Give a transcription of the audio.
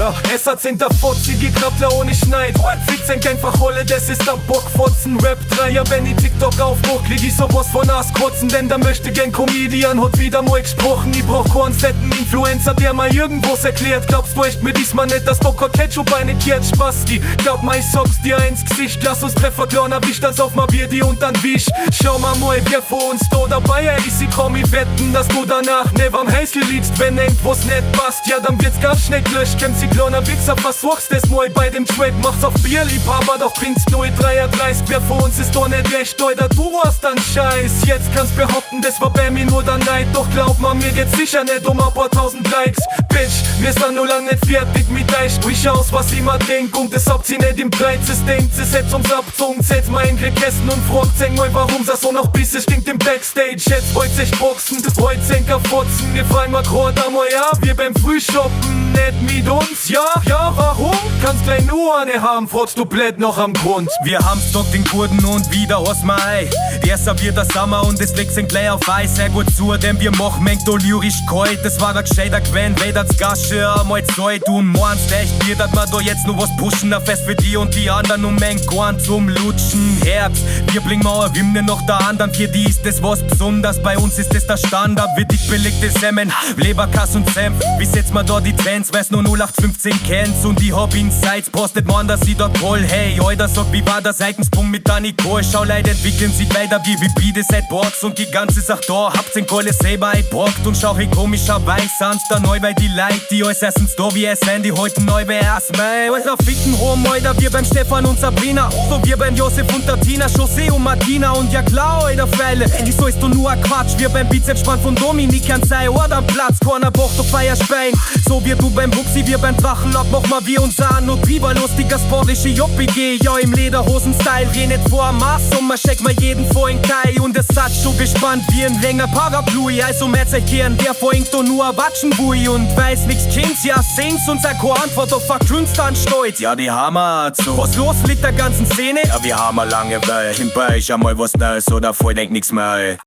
Ja, es hat hinter Fotzi geklappt, ohne Schneid. Fitzen einfach Holle, das ist der Bockfotzen. Rap 3er, wenn ich TikTok aufbruch, krieg ich sowas von Askotzen. Denn da möchte gern Comedian, hat wieder mal gesprochen. Ich brauch keinen fetten Influencer, der mal irgendwas erklärt. Glaubst du echt mir diesmal nicht, dass Bock Ketchup eine kehrt? Spasti, glaub mal, ich sag's dir ins Gesicht. Lass uns Treffer kleiner Wicht, als auf mal Bier, die und dann Wisch. Schau mal, wer vor uns da dabei ist. Ich komm, ich wetten, dass du danach never am Häusl liegst. Wenn irgendwas nicht passt, ja dann wird's ganz schnell gelöscht. Kennst du kleiner Wichser, versuchst es mal bei dem Track. Mach's auf Bierliebhaber, doch bringt's 0,33. Wer vor uns ist doch nicht recht, Alter, du warst dann Scheiß. Jetzt kannst behaupten, das war bei mir nur der Neid. Doch glaub mal, mir geht's sicher nicht um ein paar tausend Likes. Bitch, wir sind nur lang nicht fertig mit euch. Durch aus, was ich mal denk, und das habt ihr nicht im Preissystem. Sie setzt uns abzogen, setzt mal in Essen und fragt sich mal, warum das so noch bis es stinkt im Backstage. Jetzt wollt sich boxen, das wollt Senker fotzen. Wir fallen mal grad einmal, ja, wir beim Frühshoppen, nicht mit uns, ja, warum? Kannst gleich nur eine haben, fragst du blöd noch am Grund. Wir haben's doch den Kurden und wieder aus Mai. Der serviert das Sommer und es legt sein gleich auf Eis. Sehr gut zu, denn wir machen mengt o lyrisch kalt. Das war der gescheiter Quen, weiders Gasche, einmal Zeit. Du meinst echt, wir dat ma da jetzt nur was pushen. Ein Fest für die und die anderen und mengt Korn zum Lutschen. Herz, wir bringen mal eine Hymne noch der anderen. Für die ist das was Besonderes, bei uns ist das der Standard. Wird ich belegte Semmen, Leberkass und Senf. Wie setzt man da die Trends, weil's nur 0815 kennst. Und ich hab Insights, postet man, dass ich dort voll. Hey, Alter, sag, wie war der Seitensprung mit der Nicole? Schau, Leute entwickeln sich weiter wie Bide seit Box. Und die ganze Sache da, habt's den Kohle selber einbrockt. Und schau, hey, komischerweise sind's da neu, weil die Leute, die alles erstens da wie es wenn die heute neu bei erst Mai. Alter, ficken Home, Alter, wir beim Stefan und Sabrina. So wir beim Josef und der Tina, José und Martina. Und ja klar, Alter, Freile, wieso ist du nur ein Quatsch? Wir beim Bizepsspann von Dominik an sei Ort am Platz, Corner, Boch, du Feierspein. So wie du beim Buxi, wir beim Drachenlock, mach mal wir uns an. Und drüber lustiger sportliche JPG, ja im Lederhosen-Style. Geh nicht vor am Mars und man check mal jeden vor in Kai. Und es hat schon gespannt wie ein länger Parapluie. Also merkt euch gern, der vorhinkt doch nur ein Watschenbui. Und weiß nix Kinds, ja sing's und sag keine Antwort auf vergrünst an Stolz. Ja, die Hammer so. Was los mit der ganzen Szene? Ja, wir haben Langeweile. Bei euch einmal was Neues oder voll denk nix mehr.